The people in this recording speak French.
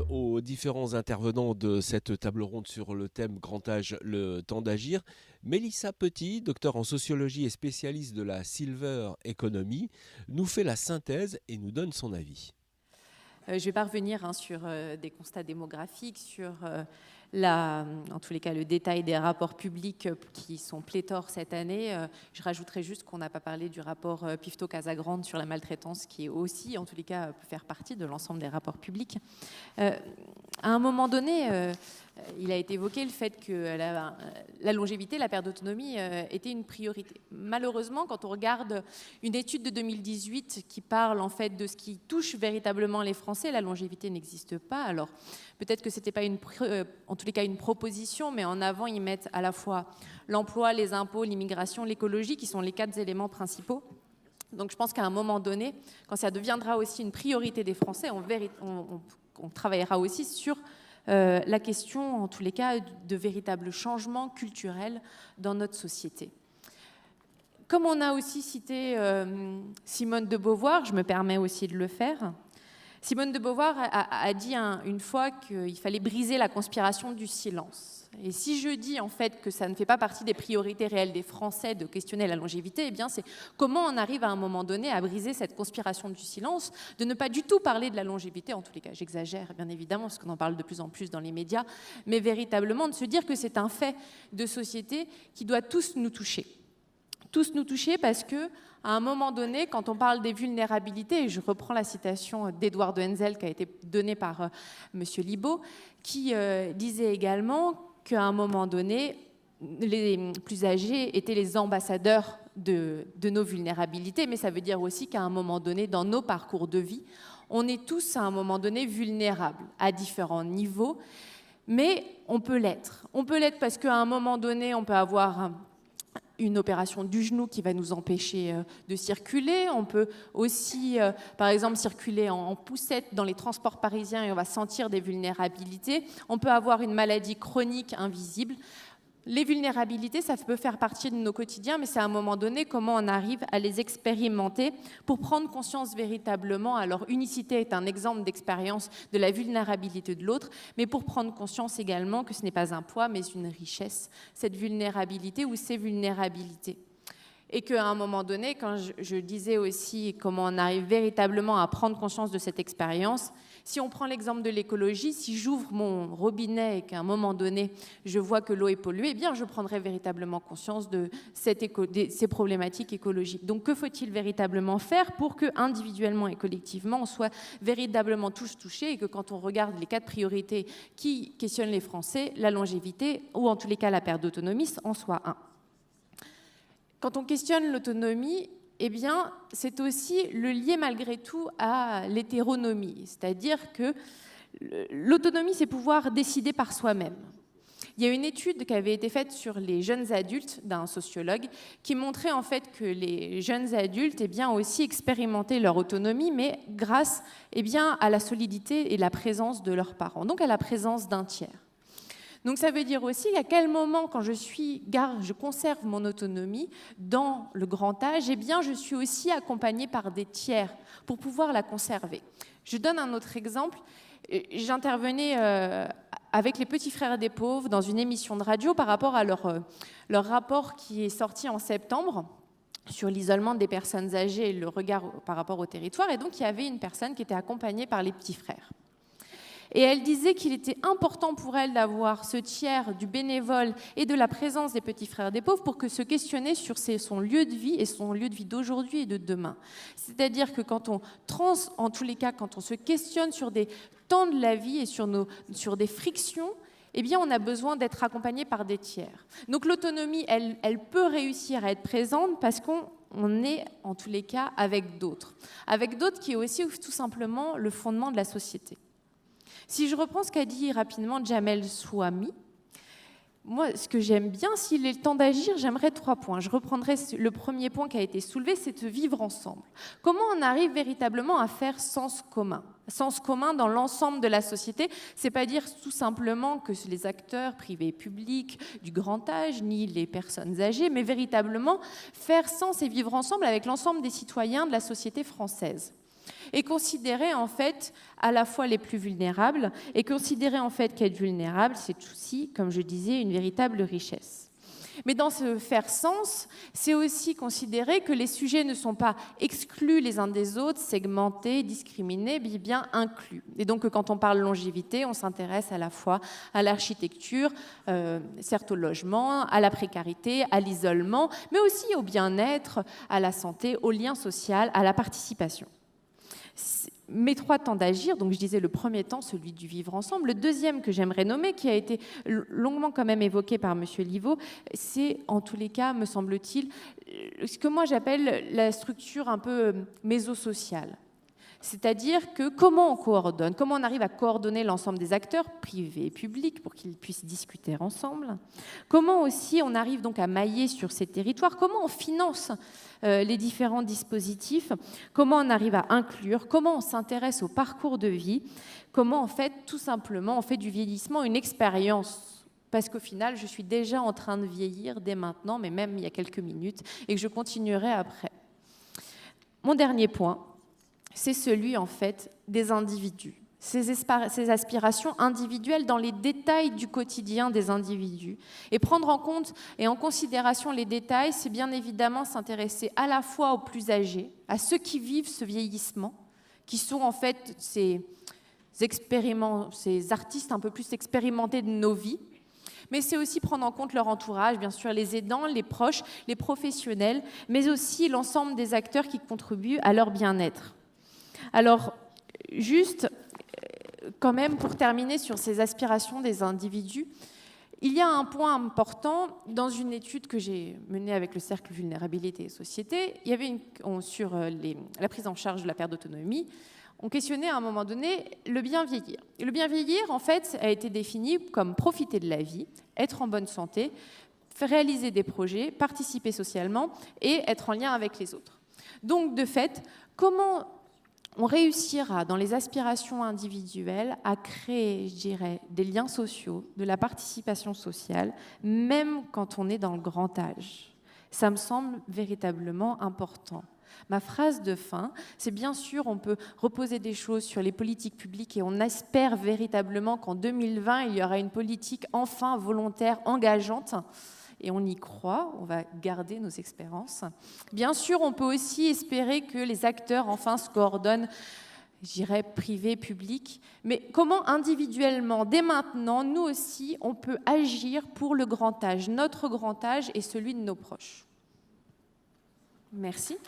aux différents intervenants de cette table ronde sur le thème Grand âge, le temps d'agir. Mélissa Petit, docteur en sociologie et spécialiste de la Silver Economy, nous fait la synthèse et nous donne son avis. Je ne vais pas revenir sur des constats démographiques, sur en tous les cas le détail des rapports publics qui sont pléthores cette année. Je rajouterai juste qu'on n'a pas parlé du rapport Pifto-Casagrande sur la maltraitance, qui est aussi, en tous les cas, peut faire partie de l'ensemble des rapports publics. À un moment donné, il a été évoqué le fait que la longévité, la perte d'autonomie était une priorité. Malheureusement, quand on regarde une étude de 2018 qui parle en fait de ce qui touche véritablement les Français, la longévité n'existe pas. Alors peut-être que c'était pas en tous les cas une proposition, mais en avant ils mettent à la fois l'emploi, les impôts, l'immigration, l'écologie, qui sont les 4 éléments principaux. Donc je pense qu'à un moment donné, quand ça deviendra aussi une priorité des Français, on travaillera aussi sur la question, en tous les cas, de véritables changements culturels dans notre société. Comme on a aussi cité Simone de Beauvoir, je me permets aussi de le faire. Simone de Beauvoir a dit une fois qu'il fallait briser la conspiration du silence. Et si je dis en fait que ça ne fait pas partie des priorités réelles des Français de questionner la longévité, eh bien c'est comment on arrive à un moment donné à briser cette conspiration du silence, de ne pas du tout parler de la longévité, en tous les cas j'exagère bien évidemment parce qu'on en parle de plus en plus dans les médias, mais véritablement de se dire que c'est un fait de société qui doit tous nous toucher. Tous nous toucher parce que à un moment donné, quand on parle des vulnérabilités, et je reprends la citation d'Édouard de Henzel qui a été donnée par M. Libaud, qui disait également qu'à un moment donné, les plus âgés étaient les ambassadeurs de nos vulnérabilités, mais ça veut dire aussi qu'à un moment donné, dans nos parcours de vie, on est tous à un moment donné vulnérables à différents niveaux, mais on peut l'être. On peut l'être parce qu'à un moment donné, on peut avoir une opération du genou qui va nous empêcher de circuler. On peut aussi, par exemple, circuler en poussette dans les transports parisiens et on va sentir des vulnérabilités. On peut avoir une maladie chronique invisible. Les vulnérabilités, ça peut faire partie de nos quotidiens, mais c'est à un moment donné comment on arrive à les expérimenter pour prendre conscience véritablement. Alors, unicité est un exemple d'expérience de la vulnérabilité de l'autre, mais pour prendre conscience également que ce n'est pas un poids, mais une richesse, cette vulnérabilité ou ces vulnérabilités. Et qu'à un moment donné, quand je disais aussi comment on arrive véritablement à prendre conscience de cette expérience, si on prend l'exemple de l'écologie, si j'ouvre mon robinet et qu'à un moment donné, je vois que l'eau est polluée, eh bien, je prendrai véritablement conscience de ces problématiques écologiques. Donc, que faut-il véritablement faire pour que, individuellement et collectivement, on soit véritablement tous touchés et que quand on regarde les 4 priorités qui questionnent les Français, la longévité ou en tous les cas la perte d'autonomie en soit un. Quand on questionne l'autonomie, eh bien, c'est aussi le lier malgré tout à l'hétéronomie, c'est-à-dire que l'autonomie, c'est pouvoir décider par soi-même. Il y a une étude qui avait été faite sur les jeunes adultes d'un sociologue qui montrait en fait que les jeunes adultes aussi expérimentaient leur autonomie, mais grâce à la solidité et la présence de leurs parents, donc à la présence d'un tiers. Donc ça veut dire aussi à quel moment, quand je conserve mon autonomie dans le grand âge, eh bien je suis aussi accompagnée par des tiers pour pouvoir la conserver. Je donne un autre exemple. J'intervenais avec les petits frères des pauvres dans une émission de radio par rapport à leur rapport qui est sorti en septembre sur l'isolement des personnes âgées et le regard par rapport au territoire. Et donc il y avait une personne qui était accompagnée par les petits frères. Et elle disait qu'il était important pour elle d'avoir ce tiers du bénévole et de la présence des petits frères des pauvres pour que se questionner sur son lieu de vie et son lieu de vie d'aujourd'hui et de demain. C'est-à-dire que en tous les cas, quand on se questionne sur des temps de la vie et sur des frictions, eh bien, on a besoin d'être accompagné par des tiers. Donc l'autonomie, elle peut réussir à être présente parce qu'on est, en tous les cas, avec d'autres. Avec d'autres qui est aussi tout simplement le fondement de la société. Si je reprends ce qu'a dit rapidement Jamel Swami, moi, ce que j'aime bien, s'il est le temps d'agir, j'aimerais 3 points. Je reprendrai le premier point qui a été soulevé, c'est de vivre ensemble. Comment on arrive véritablement à faire sens commun ? Sens commun dans l'ensemble de la société, c'est pas dire tout simplement que les acteurs privés et publics du grand âge, ni les personnes âgées, mais véritablement faire sens et vivre ensemble avec l'ensemble des citoyens de la société française. et considérer en fait à la fois les plus vulnérables et considérer en fait qu'être vulnérable, c'est aussi, comme je disais, une véritable richesse. Mais dans ce faire sens, c'est aussi considérer que les sujets ne sont pas exclus les uns des autres, segmentés, discriminés, mais bien inclus. Et donc quand on parle longévité, on s'intéresse à la fois à l'architecture, certes au logement, à la précarité, à l'isolement, mais aussi au bien-être, à la santé, au lien social, à la participation. Mes 3 temps d'agir, donc je disais le premier temps, celui du vivre ensemble. Le deuxième que j'aimerais nommer, qui a été longuement quand même évoqué par M. Livaud, c'est en tous les cas, me semble-t-il, ce que moi j'appelle la structure un peu mésosociale. C'est-à-dire que comment on coordonne, comment on arrive à coordonner l'ensemble des acteurs, privés et publics, pour qu'ils puissent discuter ensemble. Comment aussi on arrive donc à mailler sur ces territoires, comment on finance les différents dispositifs, comment on arrive à inclure, comment on s'intéresse au parcours de vie, comment en fait, tout simplement, on fait du vieillissement une expérience. Parce qu'au final, je suis déjà en train de vieillir dès maintenant, mais même il y a quelques minutes, et que je continuerai après. Mon dernier point, c'est celui en fait des individus, ces aspirations individuelles dans les détails du quotidien des individus. Et prendre en compte et en considération les détails, c'est bien évidemment s'intéresser à la fois aux plus âgés, à ceux qui vivent ce vieillissement, qui sont en fait ces artistes un peu plus expérimentés de nos vies, mais c'est aussi prendre en compte leur entourage, bien sûr les aidants, les proches, les professionnels, mais aussi l'ensemble des acteurs qui contribuent à leur bien-être. Alors, juste, quand même, pour terminer sur ces aspirations des individus, il y a un point important dans une étude que j'ai menée avec le Cercle Vulnérabilité et Société. Il y avait sur la prise en charge de la perte d'autonomie, on questionnait à un moment donné le bien vieillir. Et le bien vieillir, en fait, a été défini comme profiter de la vie, être en bonne santé, réaliser des projets, participer socialement et être en lien avec les autres. Donc, de fait, comment on réussira dans les aspirations individuelles à créer, je dirais, des liens sociaux, de la participation sociale, même quand on est dans le grand âge. Ça me semble véritablement important. Ma phrase de fin, c'est bien sûr, on peut reposer des choses sur les politiques publiques et on espère véritablement qu'en 2020, il y aura une politique enfin volontaire, engageante. Et on y croit, on va garder nos expériences. Bien sûr, on peut aussi espérer que les acteurs enfin se coordonnent, je dirais privé, public, mais comment individuellement, dès maintenant, nous aussi, on peut agir pour le grand âge, notre grand âge et celui de nos proches. Merci.